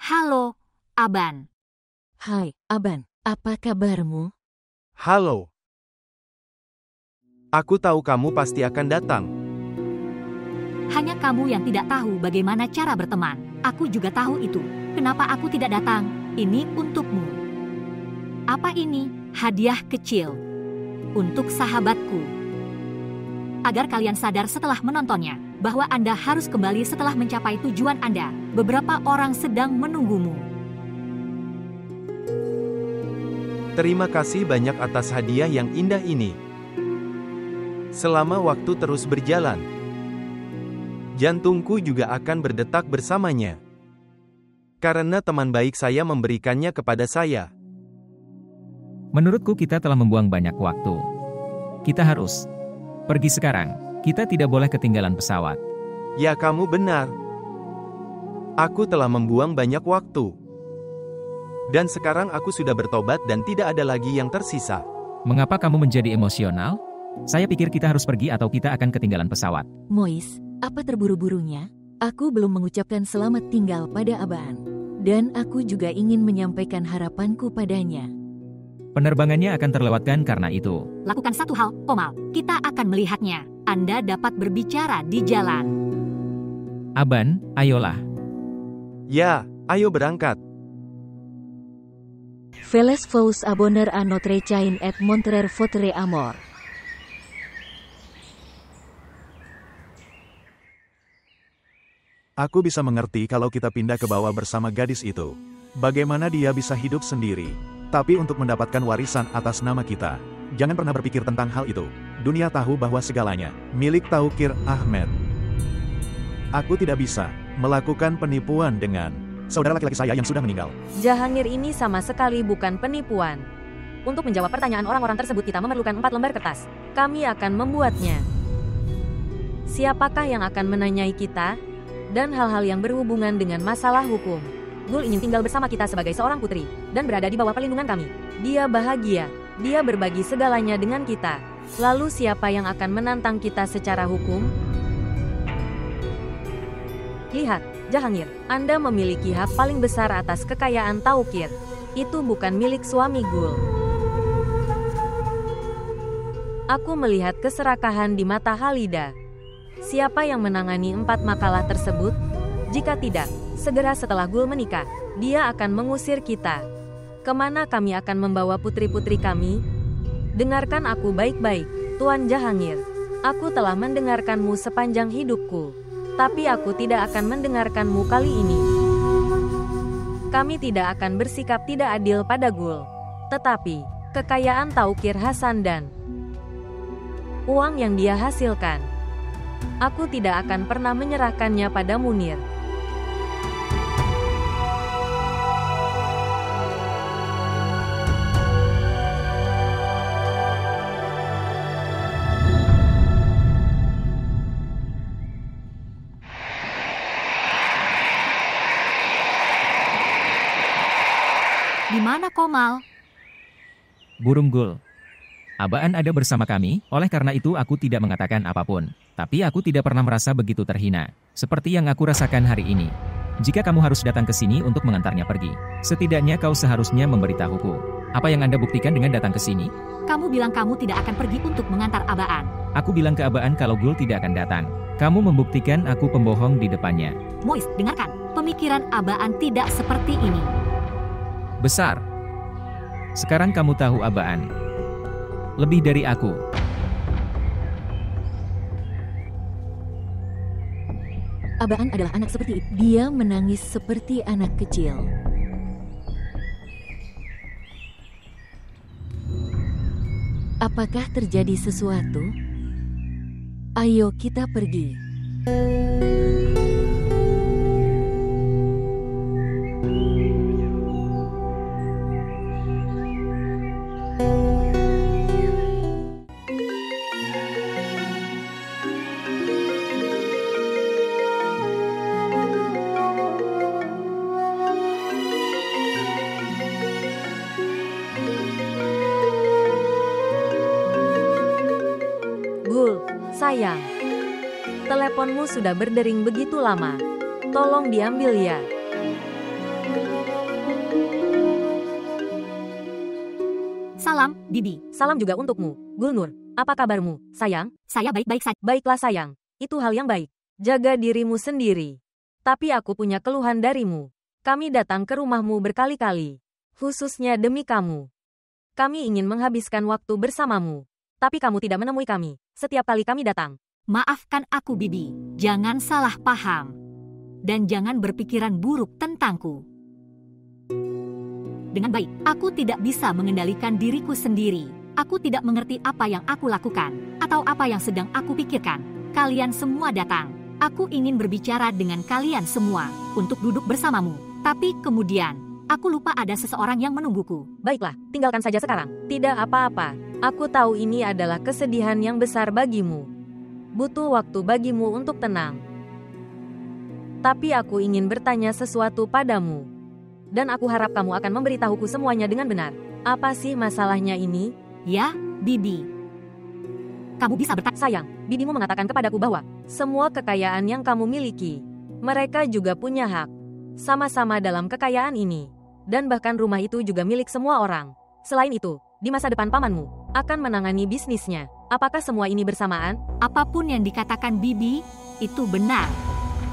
Halo, Aban. Hai, Aban. Apa kabarmu? Halo. Aku tahu kamu pasti akan datang. Hanya kamu yang tidak tahu bagaimana cara berteman. Aku juga tahu itu. Kenapa aku tidak datang? Ini untukmu. Apa ini? Hadiah kecil. Untuk sahabatku. Agar kalian sadar setelah menontonnya, bahwa Anda harus kembali setelah mencapai tujuan Anda. Beberapa orang sedang menunggumu. Terima kasih banyak atas hadiah yang indah ini. Selama waktu terus berjalan, jantungku juga akan berdetak bersamanya. Karena teman baik saya memberikannya kepada saya. Menurutku kita telah membuang banyak waktu. Kita harus pergi sekarang. Kita tidak boleh ketinggalan pesawat. Ya, kamu benar. Aku telah membuang banyak waktu. Dan sekarang aku sudah bertobat dan tidak ada lagi yang tersisa. Mengapa kamu menjadi emosional? Saya pikir kita harus pergi atau kita akan ketinggalan pesawat. Mois, apa terburu-burunya? Aku belum mengucapkan selamat tinggal pada Aban. Dan aku juga ingin menyampaikan harapanku padanya. Penerbangannya akan terlewatkan karena itu. Lakukan satu hal, Komal. Kita akan melihatnya. Anda dapat berbicara di jalan. Aban, ayolah. Ya, ayo berangkat. Veles vous abonner à notre chaîne et montrer votre amour. Aku bisa mengerti kalau kita pindah ke bawah bersama gadis itu. Bagaimana dia bisa hidup sendiri. Tapi untuk mendapatkan warisan atas nama kita, jangan pernah berpikir tentang hal itu. Dunia tahu bahwa segalanya milik Taukir Ahmed. Aku tidak bisa melakukan penipuan dengan saudara laki-laki saya yang sudah meninggal. Jahangir ini sama sekali bukan penipuan. Untuk menjawab pertanyaan orang-orang tersebut kita memerlukan 4 lembar kertas. Kami akan membuatnya. Siapakah yang akan menanyai kita? Dan hal-hal yang berhubungan dengan masalah hukum. Gul ingin tinggal bersama kita sebagai seorang putri, dan berada di bawah perlindungan kami. Dia bahagia, dia berbagi segalanya dengan kita. Lalu siapa yang akan menantang kita secara hukum? Lihat, Jahangir, Anda memiliki hak paling besar atas kekayaan Taukir. Itu bukan milik suami Gul. Aku melihat keserakahan di mata Halida. Siapa yang menangani 4 makalah tersebut? Jika tidak, segera setelah Gul menikah, dia akan mengusir kita. Kemana kami akan membawa putri-putri kami? Dengarkan aku baik-baik, Tuan Jahangir. Aku telah mendengarkanmu sepanjang hidupku. Tapi aku tidak akan mendengarkanmu kali ini. Kami tidak akan bersikap tidak adil pada Gul. Tetapi, kekayaan Taukir Hasan dan uang yang dia hasilkan, aku tidak akan pernah menyerahkannya pada Munir. Di mana Komal? Burung Gul. Abaan ada bersama kami, oleh karena itu aku tidak mengatakan apapun. Tapi aku tidak pernah merasa begitu terhina, seperti yang aku rasakan hari ini. Jika kamu harus datang ke sini untuk mengantarnya pergi, setidaknya kau seharusnya memberitahuku. Apa yang Anda buktikan dengan datang ke sini? Kamu bilang kamu tidak akan pergi untuk mengantar Abaan. Aku bilang ke Abaan kalau Gul tidak akan datang. Kamu membuktikan aku pembohong di depannya. Mois, dengarkan. Pemikiran Abaan tidak seperti ini. Besar. Sekarang kamu tahu Abaan lebih dari aku. Abaan adalah anak seperti itu. Dia menangis seperti anak kecil. Apakah terjadi sesuatu? Ayo kita pergi. Gul, sayang. Teleponmu sudah berdering begitu lama. Tolong diambil ya. Salam, Bibi. Salam juga untukmu, Gulnur. Apa kabarmu, sayang? Saya baik-baik saja. Baiklah sayang, itu hal yang baik. Jaga dirimu sendiri. Tapi aku punya keluhan darimu. Kami datang ke rumahmu berkali-kali. Khususnya demi kamu. Kami ingin menghabiskan waktu bersamamu. Tapi kamu tidak menemui kami. Setiap kali kami datang. Maafkan aku, Bibi. Jangan salah paham. Dan jangan berpikiran buruk tentangku. Dengan baik, aku tidak bisa mengendalikan diriku sendiri. Aku tidak mengerti apa yang aku lakukan, atau apa yang sedang aku pikirkan. Kalian semua datang. Aku ingin berbicara dengan kalian semua, untuk duduk bersamamu. Tapi kemudian, aku lupa ada seseorang yang menungguku. Baiklah, tinggalkan saja sekarang. Tidak apa-apa. Aku tahu ini adalah kesedihan yang besar bagimu. Butuh waktu bagimu untuk tenang. Tapi aku ingin bertanya sesuatu padamu. Dan aku harap kamu akan memberitahuku semuanya dengan benar. Apa sih masalahnya ini? Ya, Bibi. Kamu bisa bertanya. Sayang, bibimu mengatakan kepadaku bahwa semua kekayaan yang kamu miliki, mereka juga punya hak. Sama-sama dalam kekayaan ini. Dan bahkan rumah itu juga milik semua orang. Selain itu, di masa depan pamanmu akan menangani bisnisnya. Apakah semua ini bersamaan? Apapun yang dikatakan Bibi, itu benar.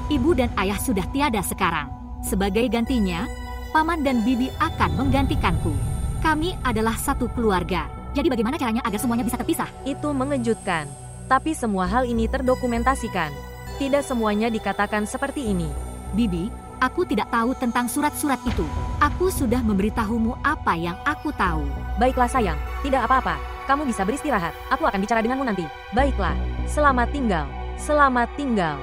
Ibu dan ayah sudah tiada sekarang. Sebagai gantinya, paman dan bibi akan menggantikanku. Kami adalah satu keluarga. Jadi bagaimana caranya agar semuanya bisa terpisah? Itu mengejutkan. Tapi semua hal ini terdokumentasikan. Tidak semuanya dikatakan seperti ini. Bibi, aku tidak tahu tentang surat-surat itu. Aku sudah memberitahumu apa yang aku tahu. Baiklah sayang, tidak apa-apa. Kamu bisa beristirahat. Aku akan bicara denganmu nanti. Baiklah, selamat tinggal. Selamat tinggal.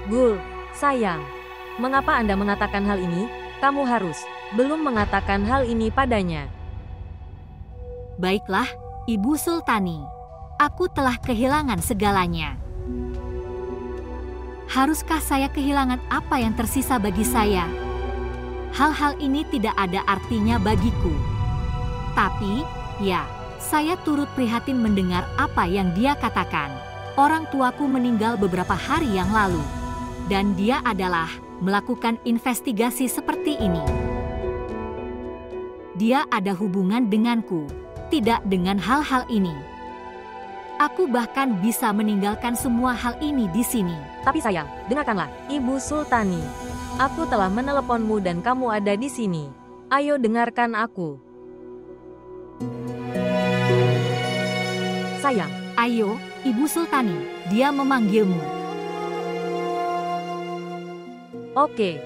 Gul, sayang. Mengapa Anda mengatakan hal ini? Kamu harus belum mengatakan hal ini padanya. Baiklah, Ibu Sultani. Aku telah kehilangan segalanya. Haruskah saya kehilangan apa yang tersisa bagi saya? Hal-hal ini tidak ada artinya bagiku. Tapi, ya, saya turut prihatin mendengar apa yang dia katakan. Orang tuaku meninggal beberapa hari yang lalu. Dan dia adalah melakukan investigasi seperti ini. Dia ada hubungan denganku, tidak dengan hal-hal ini. Aku bahkan bisa meninggalkan semua hal ini di sini. Tapi sayang, dengarkanlah, Ibu Sultani. Aku telah meneleponmu dan kamu ada di sini. Ayo dengarkan aku. Sayang. Ayo, Ibu Sultani, dia memanggilmu. Oke.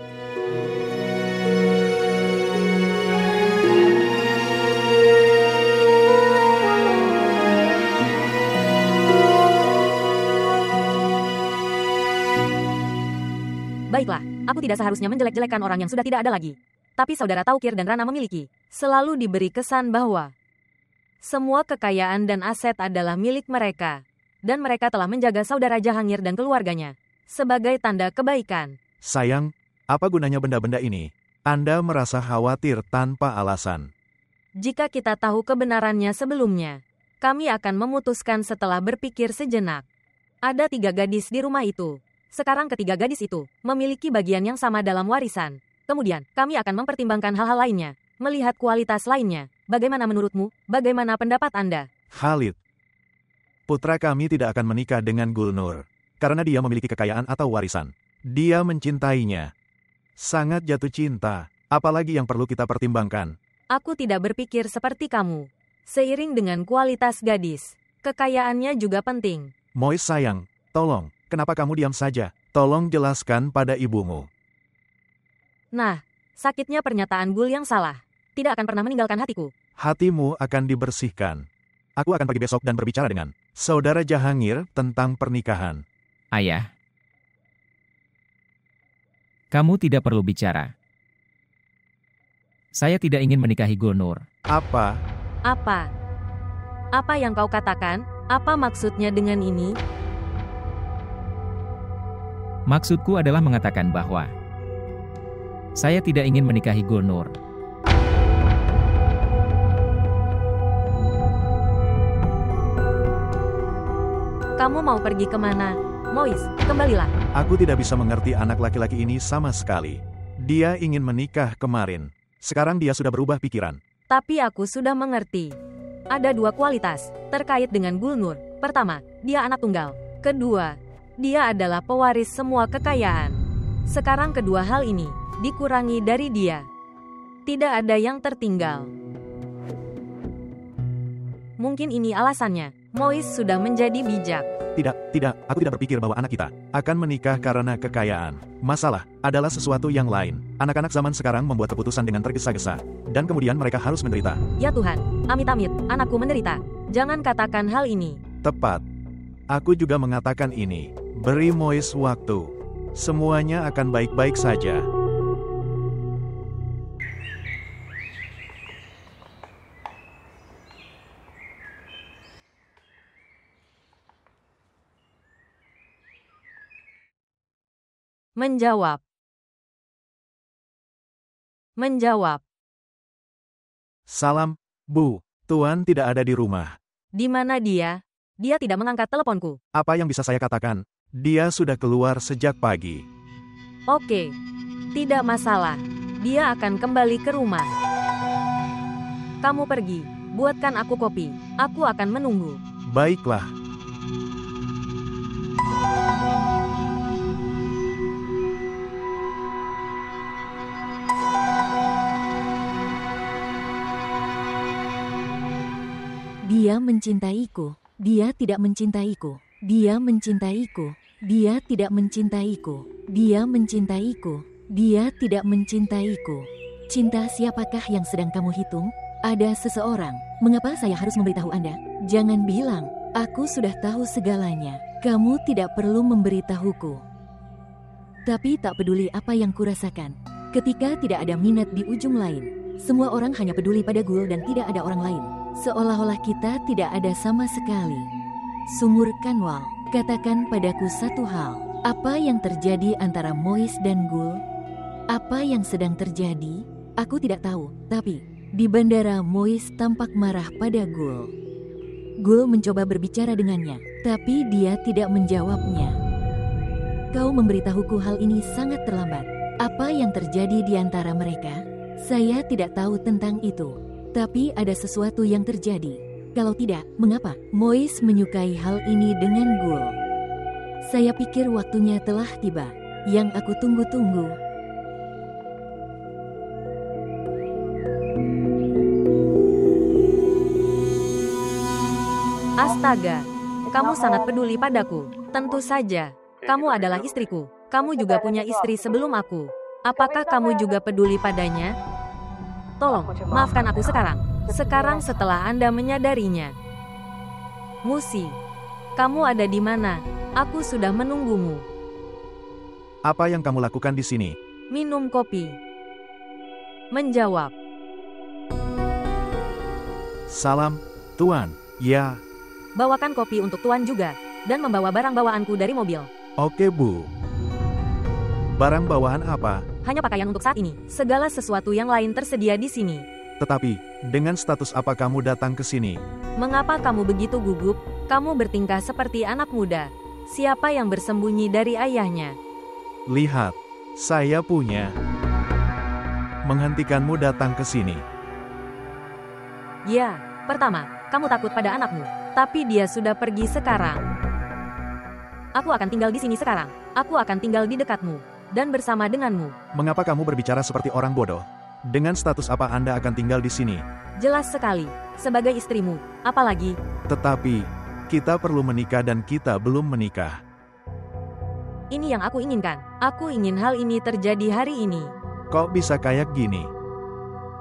Baiklah, aku tidak seharusnya menjelek-jelekan orang yang sudah tidak ada lagi. Tapi saudara Taukir dan Rana memiliki, selalu diberi kesan bahwa semua kekayaan dan aset adalah milik mereka. Dan mereka telah menjaga saudara Jahangir dan keluarganya sebagai tanda kebaikan. Sayang, apa gunanya benda-benda ini? Anda merasa khawatir tanpa alasan. Jika kita tahu kebenarannya sebelumnya, kami akan memutuskan setelah berpikir sejenak. Ada 3 gadis di rumah itu. Sekarang ketiga gadis itu memiliki bagian yang sama dalam warisan. Kemudian, kami akan mempertimbangkan hal-hal lainnya, melihat kualitas lainnya. Bagaimana menurutmu? Bagaimana pendapat Anda? Khalid, putra kami tidak akan menikah dengan Gulnur, karena dia memiliki kekayaan atau warisan. Dia mencintainya. Sangat jatuh cinta, apalagi yang perlu kita pertimbangkan. Aku tidak berpikir seperti kamu. Seiring dengan kualitas gadis, kekayaannya juga penting. Mois sayang, tolong, kenapa kamu diam saja? Tolong jelaskan pada ibumu. Nah, sakitnya pernyataan Gul yang salah. Tidak akan pernah meninggalkan hatiku. Hatimu akan dibersihkan. Aku akan pergi besok dan berbicara dengan saudara Jahangir tentang pernikahan. Ayah. Kamu tidak perlu bicara. Saya tidak ingin menikahi Gulnur. Apa? Apa? Apa yang kau katakan? Apa maksudnya dengan ini? Maksudku adalah mengatakan bahwa saya tidak ingin menikahi Gulnur. Kamu mau pergi kemana? Mois, kembalilah. Aku tidak bisa mengerti anak laki-laki ini sama sekali. Dia ingin menikah kemarin. Sekarang dia sudah berubah pikiran. Tapi aku sudah mengerti. Ada dua kualitas terkait dengan Gulnur. Pertama, dia anak tunggal. Kedua, dia adalah pewaris semua kekayaan. Sekarang kedua hal ini dikurangi dari dia. Tidak ada yang tertinggal. Mungkin ini alasannya. Mois sudah menjadi bijak. Tidak, aku tidak berpikir bahwa anak kita akan menikah karena kekayaan. Masalah adalah sesuatu yang lain. Anak-anak zaman sekarang membuat keputusan dengan tergesa-gesa, dan kemudian mereka harus menderita. Ya Tuhan, amit-amit, anakku menderita. Jangan katakan hal ini. Tepat. Aku juga mengatakan ini. Beri Mois waktu. Semuanya akan baik-baik saja. Menjawab. Salam, Bu. Tuan tidak ada di rumah. Di mana dia? Dia tidak mengangkat teleponku. Apa yang bisa saya katakan? Dia sudah keluar sejak pagi. Oke. Tidak masalah. Dia akan kembali ke rumah. Kamu pergi. Buatkan aku kopi. Aku akan menunggu. Baiklah. Dia mencintaiku. Dia tidak mencintaiku. Dia mencintaiku. Dia tidak mencintaiku. Dia mencintaiku. Dia tidak mencintaiku. Cinta siapakah yang sedang kamu hitung? Ada seseorang. Mengapa saya harus memberitahu Anda? Jangan bilang, aku sudah tahu segalanya. Kamu tidak perlu memberitahuku. Tapi tak peduli apa yang kurasakan. Ketika tidak ada minat di ujung lain, semua orang hanya peduli pada Gul dan tidak ada orang lain. Seolah-olah kita tidak ada sama sekali. Sumur Kanwal, katakan padaku satu hal. Apa yang terjadi antara Mois dan Gul? Apa yang sedang terjadi? Aku tidak tahu, tapi di bandara Mois tampak marah pada Gul. Gul mencoba berbicara dengannya, tapi dia tidak menjawabnya. Kau memberitahuku hal ini sangat terlambat. Apa yang terjadi di antara mereka? Saya tidak tahu tentang itu. Tapi ada sesuatu yang terjadi. Kalau tidak, mengapa Mois menyukai hal ini dengan Gul? Saya pikir waktunya telah tiba. Yang aku tunggu-tunggu. Astaga, kamu sangat peduli padaku. Tentu saja, kamu adalah istriku. Kamu juga punya istri sebelum aku. Apakah kamu juga peduli padanya? Tolong, maafkan aku sekarang. Sekarang setelah Anda menyadarinya. Musi, kamu ada di mana? Aku sudah menunggumu. Apa yang kamu lakukan di sini? Minum kopi. Menjawab. Salam, Tuan. Ya. Bawakan kopi untuk Tuan juga. Dan membawa barang bawaanku dari mobil. Oke, Bu. Barang bawaan apa? Hanya pakaian untuk saat ini. Segala sesuatu yang lain tersedia di sini. Tetapi, dengan status apa kamu datang ke sini? Mengapa kamu begitu gugup? Kamu bertingkah seperti anak muda. Siapa yang bersembunyi dari ayahnya? Lihat, saya punya. Menghentikanmu datang ke sini. Ya, pertama, kamu takut pada anakmu. Tapi dia sudah pergi sekarang. Aku akan tinggal di sini sekarang. Aku akan tinggal di dekatmu. Dan bersama denganmu. Mengapa kamu berbicara seperti orang bodoh? Dengan status apa Anda akan tinggal di sini? Jelas sekali, sebagai istrimu, apalagi. Tetapi, kita perlu menikah dan kita belum menikah. Ini yang aku inginkan. Aku ingin hal ini terjadi hari ini. Kok bisa kayak gini?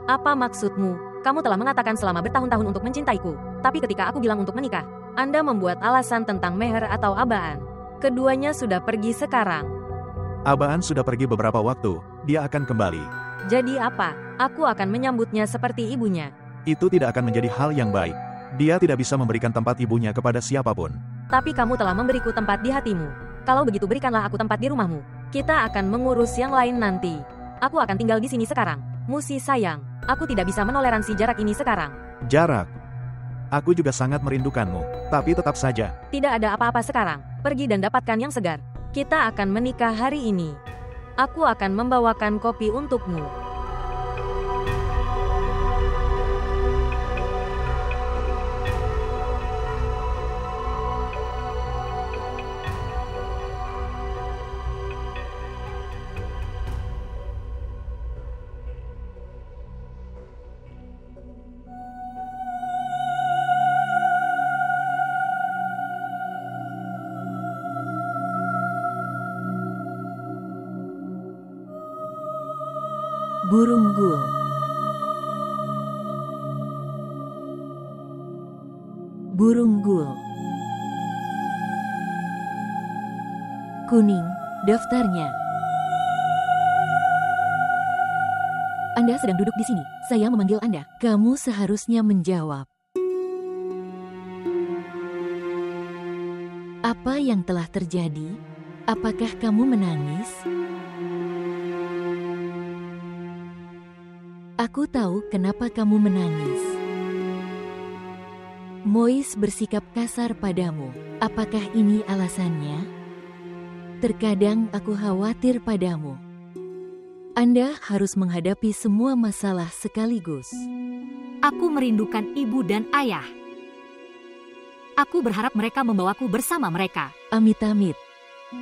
Apa maksudmu? Kamu telah mengatakan selama bertahun-tahun untuk mencintaiku. Tapi ketika aku bilang untuk menikah, Anda membuat alasan tentang meher atau abaan. Keduanya sudah pergi sekarang. Abaan sudah pergi beberapa waktu, dia akan kembali. Jadi apa? Aku akan menyambutnya seperti ibunya. Itu tidak akan menjadi hal yang baik. Dia tidak bisa memberikan tempat ibunya kepada siapapun. Tapi kamu telah memberiku tempat di hatimu. Kalau begitu berikanlah aku tempat di rumahmu. Kita akan mengurus yang lain nanti. Aku akan tinggal di sini sekarang. Musi sayang, aku tidak bisa menoleransi jarak ini sekarang. Jarak? Aku juga sangat merindukanmu. Tapi tetap saja. Tidak ada apa-apa sekarang. Pergi dan dapatkan yang segar. Kita akan menikah hari ini. Aku akan membawakan kopi untukmu. Burung gul. Burung gul. Kuning, daftarnya. Anda sedang duduk di sini. Saya memanggil Anda. Kamu seharusnya menjawab. Apa yang telah terjadi? Apakah kamu menangis? Aku tahu kenapa kamu menangis. Mois bersikap kasar padamu. Apakah ini alasannya? Terkadang aku khawatir padamu. Anda harus menghadapi semua masalah sekaligus. Aku merindukan ibu dan ayah. Aku berharap mereka membawaku bersama mereka. Amit-amit.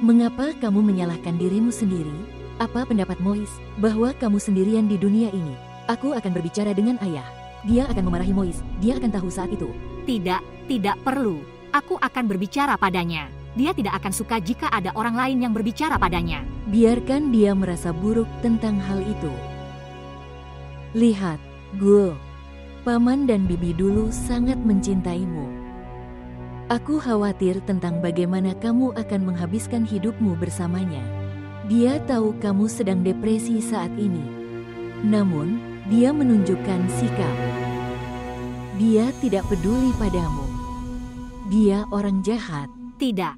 Mengapa kamu menyalahkan dirimu sendiri? Apa pendapat Mois bahwa kamu sendirian di dunia ini? Aku akan berbicara dengan ayah. Dia akan memarahi Mois. Dia akan tahu saat itu. Tidak perlu. Aku akan berbicara padanya. Dia tidak akan suka jika ada orang lain yang berbicara padanya. Biarkan dia merasa buruk tentang hal itu. Lihat, Gul. Paman dan bibi dulu sangat mencintaimu. Aku khawatir tentang bagaimana kamu akan menghabiskan hidupmu bersamanya. Dia tahu kamu sedang depresi saat ini. Namun, dia menunjukkan sikap. Dia tidak peduli padamu. Dia orang jahat. Tidak.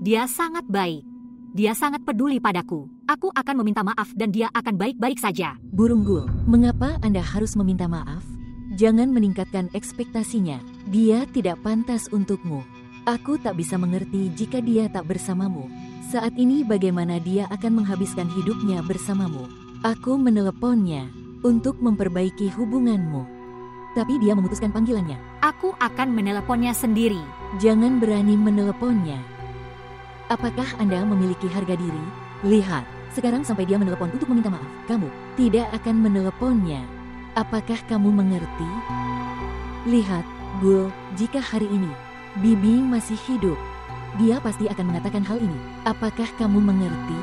Dia sangat baik. Dia sangat peduli padaku. Aku akan meminta maaf dan dia akan baik-baik saja. Burung gul, mengapa Anda harus meminta maaf? Jangan meningkatkan ekspektasinya. Dia tidak pantas untukmu. Aku tak bisa mengerti jika dia tak bersamamu. Saat ini bagaimana dia akan menghabiskan hidupnya bersamamu? Aku meneleponnya untuk memperbaiki hubunganmu. Tapi dia memutuskan panggilannya. Aku akan meneleponnya sendiri. Jangan berani meneleponnya. Apakah Anda memiliki harga diri? Lihat, sekarang sampai dia menelepon untuk meminta maaf. Kamu tidak akan meneleponnya. Apakah kamu mengerti? Lihat, Gul, jika hari ini Bibi masih hidup, dia pasti akan mengatakan hal ini. Apakah kamu mengerti?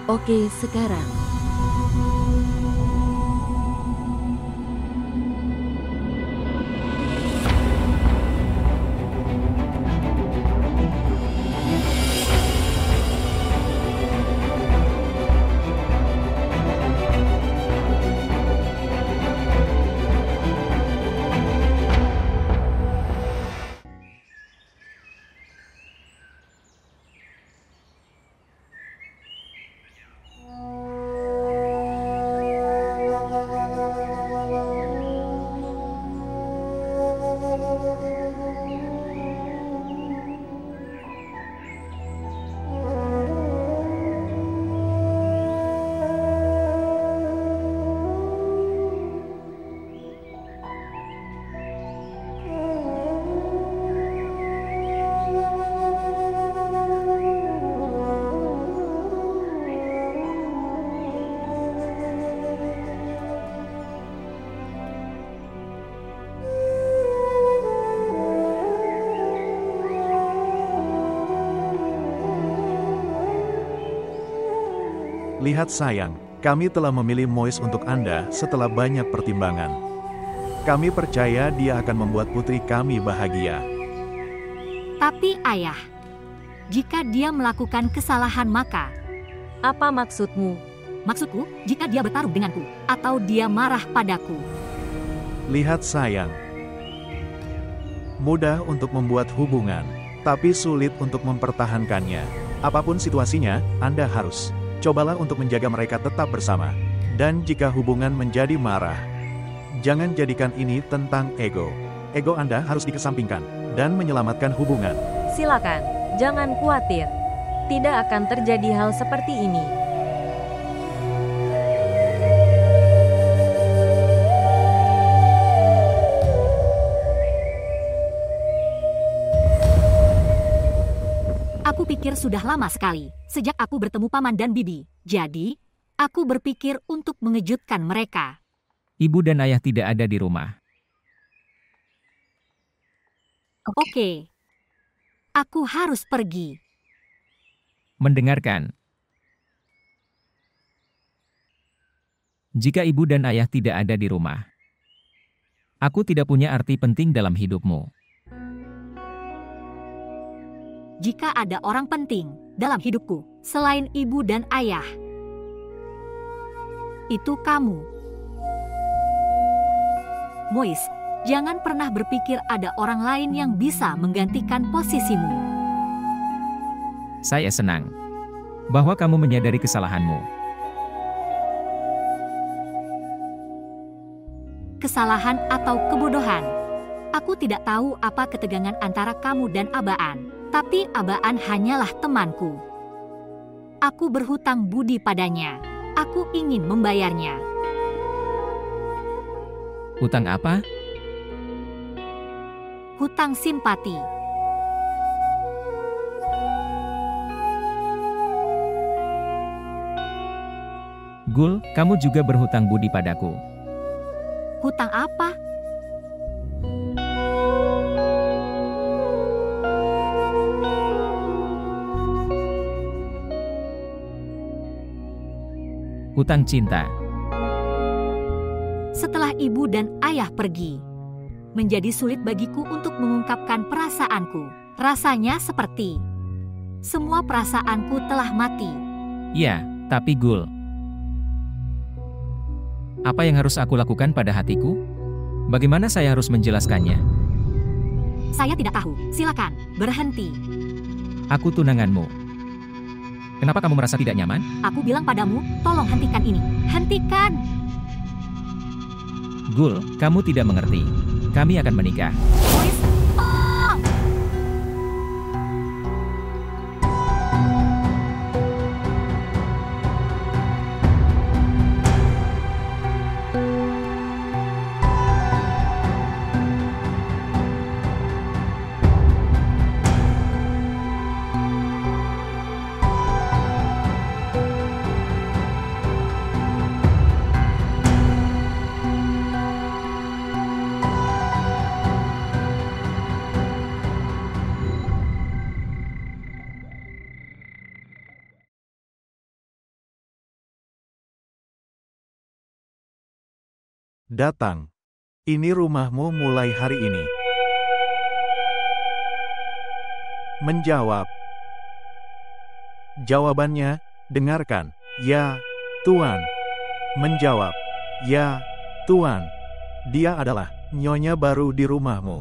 Oke, sekarang. Lihat sayang, kami telah memilih Mois untuk Anda setelah banyak pertimbangan. Kami percaya dia akan membuat putri kami bahagia. Tapi ayah, jika dia melakukan kesalahan maka... Apa maksudmu? Maksudku, jika dia bertarung denganku, atau dia marah padaku. Lihat sayang, mudah untuk membuat hubungan, tapi sulit untuk mempertahankannya. Apapun situasinya, Anda harus cobalah untuk menjaga mereka tetap bersama. Dan jika hubungan menjadi marah, jangan jadikan ini tentang ego. Ego Anda harus dikesampingkan dan menyelamatkan hubungan. Silakan, jangan khawatir. Tidak akan terjadi hal seperti ini. Aku pikir sudah lama sekali, sejak aku bertemu paman dan bibi. Jadi, aku berpikir untuk mengejutkan mereka. Ibu dan ayah tidak ada di rumah. Oke. Aku harus pergi. Mendengarkan. Jika ibu dan ayah tidak ada di rumah, aku tidak punya arti penting dalam hidupmu. Jika ada orang penting dalam hidupku selain ibu dan ayah, itu kamu. Mois, jangan pernah berpikir ada orang lain yang bisa menggantikan posisimu. Saya senang bahwa kamu menyadari kesalahanmu. Kesalahan atau kebodohan. Aku tidak tahu apa ketegangan antara kamu dan Abaan. Tapi Abaan hanyalah temanku. Aku berhutang budi padanya. Aku ingin membayarnya. Hutang apa? Hutang simpati. Gul, kamu juga berhutang budi padaku. Hutang apa? Hutang cinta. Setelah ibu dan ayah pergi, menjadi sulit bagiku untuk mengungkapkan perasaanku. Rasanya seperti semua perasaanku telah mati. Ya, tapi Gul, apa yang harus aku lakukan pada hatiku? Bagaimana saya harus menjelaskannya? Saya tidak tahu. Silakan, berhenti. Aku tunanganmu. Kenapa kamu merasa tidak nyaman? Aku bilang padamu, tolong hentikan ini. Hentikan! Gul, kamu tidak mengerti. Kami akan menikah. Mois, oh! Datang. Ini rumahmu mulai hari ini. Menjawab. Jawabannya, dengarkan. Ya, Tuan. Menjawab. Ya, Tuan. Dia adalah nyonya baru di rumahmu.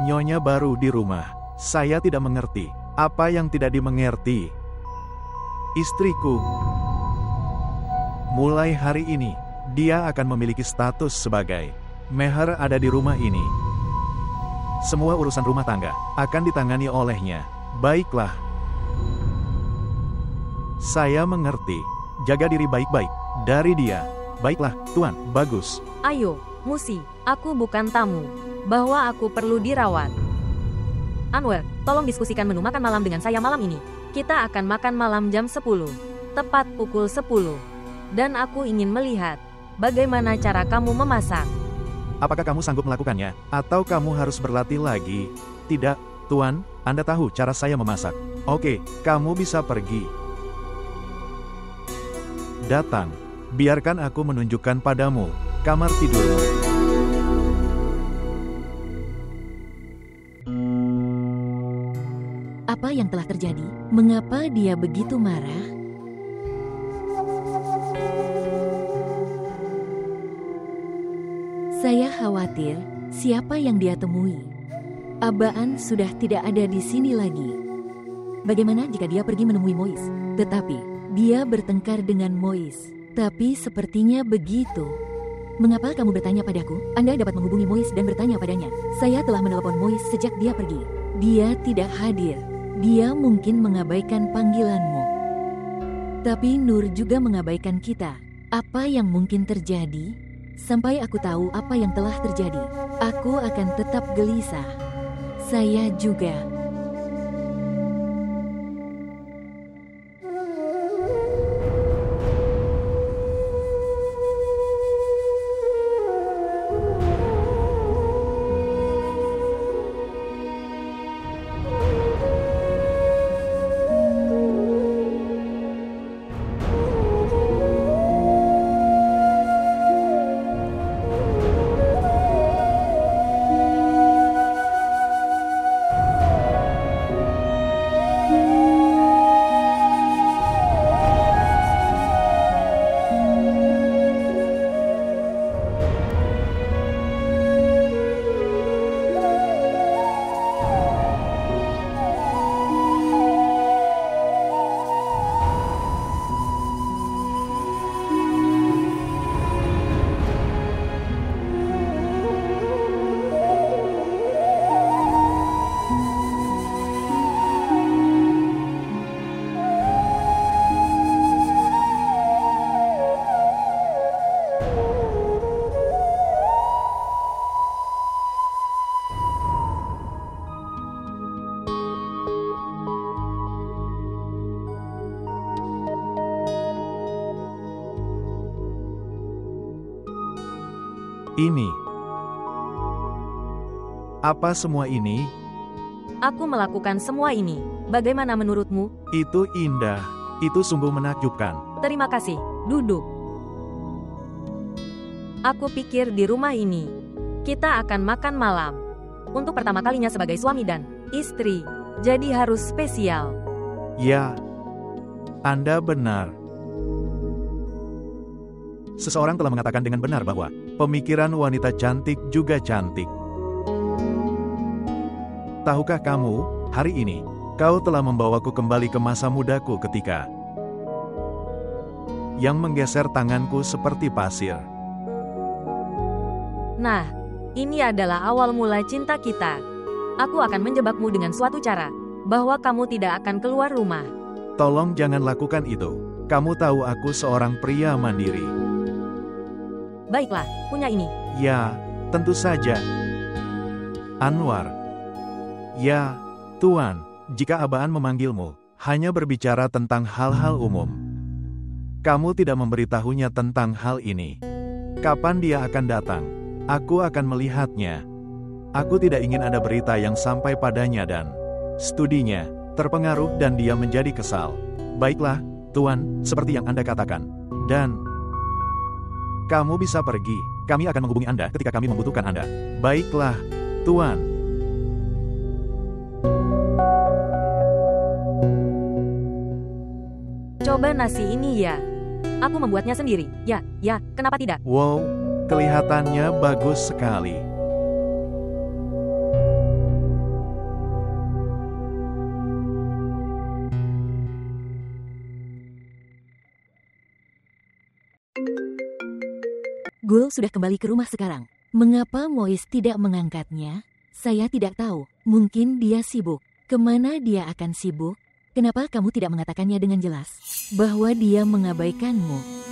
Nyonya baru di rumah. Saya tidak mengerti. Apa yang tidak dimengerti? Istriku. Mulai hari ini, dia akan memiliki status sebagai meher ada di rumah ini. Semua urusan rumah tangga akan ditangani olehnya. Baiklah. Saya mengerti. Jaga diri baik-baik dari dia. Baiklah, Tuan. Bagus. Ayo, Musi, aku bukan tamu. Bahwa aku perlu dirawat. Anwar, tolong diskusikan menu makan malam dengan saya malam ini. Kita akan makan malam jam 10. Tepat pukul 10. Dan aku ingin melihat bagaimana cara kamu memasak. Apakah kamu sanggup melakukannya? Atau kamu harus berlatih lagi? Tidak, Tuan, Anda tahu cara saya memasak. Oke, kamu bisa pergi. Datang. Biarkan aku menunjukkan padamu kamar tidurmu. Apa yang telah terjadi? Mengapa dia begitu marah? Saya khawatir siapa yang dia temui. Abaan sudah tidak ada di sini lagi. Bagaimana jika dia pergi menemui Mois? Tetapi dia bertengkar dengan Mois. Tapi sepertinya begitu. Mengapa kamu bertanya padaku? Anda dapat menghubungi Mois dan bertanya padanya. Saya telah menelepon Mois sejak dia pergi. Dia tidak hadir. Dia mungkin mengabaikan panggilanmu. Tapi Nur juga mengabaikan kita. Apa yang mungkin terjadi? Sampai aku tahu apa yang telah terjadi, aku akan tetap gelisah. Saya juga. Ini. Apa semua ini? Aku melakukan semua ini. Bagaimana menurutmu? Itu indah. Itu sungguh menakjubkan. Terima kasih. Duduk. Aku pikir di rumah ini, kita akan makan malam. Untuk pertama kalinya sebagai suami dan istri. Jadi harus spesial. Ya, Anda benar. Seseorang telah mengatakan dengan benar bahwa pemikiran wanita cantik juga cantik. Tahukah kamu, hari ini, kau telah membawaku kembali ke masa mudaku ketika yang menggeser tanganku seperti pasir. Nah, ini adalah awal mula cinta kita. Aku akan menjebakmu dengan suatu cara, bahwa kamu tidak akan keluar rumah. Tolong jangan lakukan itu. Kamu tahu aku seorang pria mandiri. Baiklah, punya ini. Ya, tentu saja. Anwar. Ya, Tuan, jika Abaan memanggilmu, hanya berbicara tentang hal-hal umum. Kamu tidak memberitahunya tentang hal ini. Kapan dia akan datang? Aku akan melihatnya. Aku tidak ingin ada berita yang sampai padanya dan studinya terpengaruh dan dia menjadi kesal. Baiklah, Tuan, seperti yang Anda katakan. Dan kamu bisa pergi. Kami akan menghubungi Anda ketika kami membutuhkan Anda. Baiklah, Tuan. Coba nasi ini ya. Aku membuatnya sendiri. Ya, kenapa tidak? Wow, kelihatannya bagus sekali. Gul sudah kembali ke rumah sekarang. Mengapa Mois tidak mengangkatnya? Saya tidak tahu. Mungkin dia sibuk. Kemana dia akan sibuk? Kenapa kamu tidak mengatakannya dengan jelas? Bahwa dia mengabaikanmu.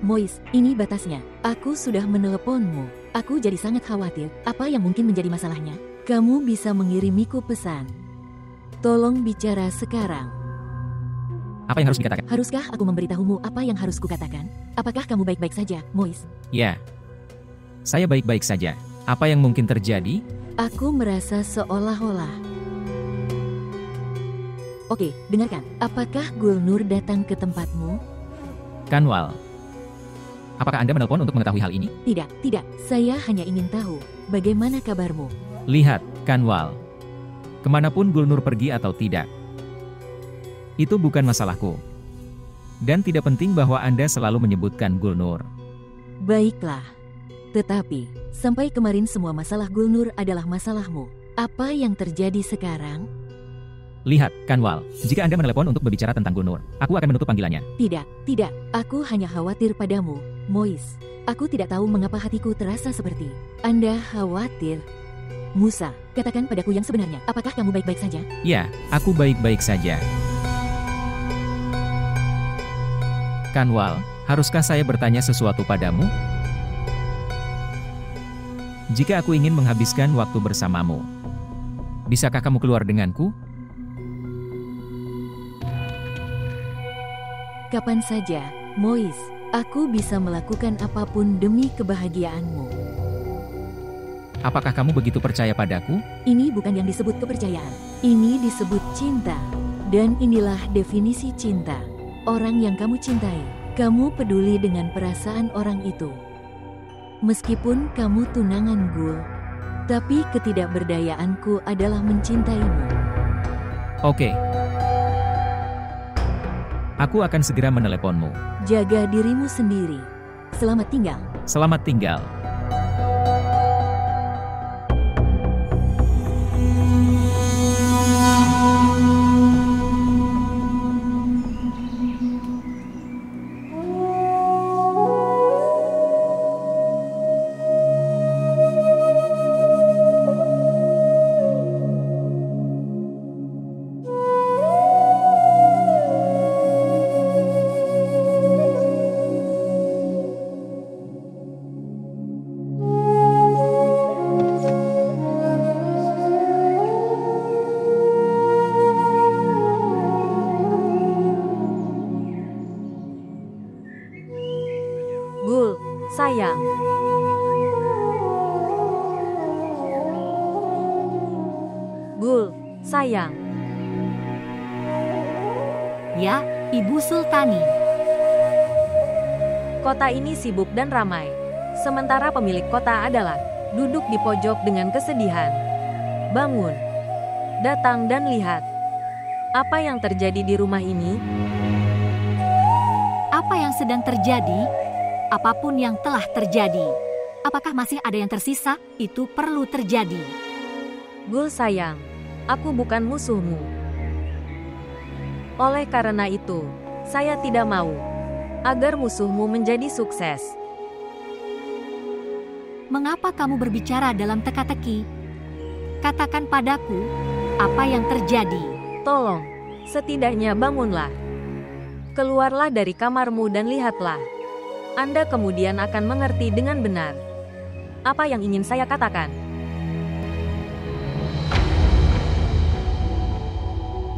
Mois, ini batasnya. Aku sudah meneleponmu. Aku jadi sangat khawatir. Apa yang mungkin menjadi masalahnya? Kamu bisa mengirimiku pesan. Tolong bicara sekarang. Apa yang harus dikatakan? Haruskah aku memberitahumu apa yang harus kukatakan? Apakah kamu baik-baik saja, Mois? Ya, saya baik-baik saja. Apa yang mungkin terjadi? Aku merasa seolah-olah. Oke, dengarkan. Apakah Gulnur datang ke tempatmu? Kanwal, apakah Anda menelpon untuk mengetahui hal ini? Tidak. Saya hanya ingin tahu, bagaimana kabarmu? Lihat, Kanwal. Kemanapun Gulnur pergi atau tidak, itu bukan masalahku. Dan tidak penting bahwa Anda selalu menyebutkan Gulnur. Baiklah. Tetapi, sampai kemarin semua masalah Gulnur adalah masalahmu. Apa yang terjadi sekarang? Lihat, Kanwal, jika Anda menelepon untuk berbicara tentang Gulnur, aku akan menutup panggilannya. Tidak. Aku hanya khawatir padamu, Mois. Aku tidak tahu mengapa hatiku terasa seperti Anda khawatir. Musa, katakan padaku yang sebenarnya, apakah kamu baik-baik saja? Ya, aku baik-baik saja. Kanwal, haruskah saya bertanya sesuatu padamu? Jika aku ingin menghabiskan waktu bersamamu, bisakah kamu keluar denganku? Kapan saja, Mois, aku bisa melakukan apapun demi kebahagiaanmu. Apakah kamu begitu percaya padaku? Ini bukan yang disebut kepercayaan. Ini disebut cinta. Dan inilah definisi cinta. Orang yang kamu cintai, kamu peduli dengan perasaan orang itu. Meskipun kamu tunangan Gul, tapi ketidakberdayaanku adalah mencintaimu. Oke. Aku akan segera meneleponmu. Jaga dirimu sendiri. Selamat tinggal. Selamat tinggal. Gul, sayang. Gul, sayang. Ya, Ibu Sultani. Kota ini sibuk dan ramai. Sementara pemilik kota adalah duduk di pojok dengan kesedihan. Bangun. Datang dan lihat. Apa yang terjadi di rumah ini? Apa yang sedang terjadi? Apapun yang telah terjadi. Apakah masih ada yang tersisa? Itu perlu terjadi. Gul sayang, aku bukan musuhmu. Oleh karena itu, saya tidak mau agar musuhmu menjadi sukses. Mengapa kamu berbicara dalam teka-teki? Katakan padaku, apa yang terjadi? Tolong, setidaknya bangunlah. Keluarlah dari kamarmu dan lihatlah. Anda kemudian akan mengerti dengan benar apa yang ingin saya katakan.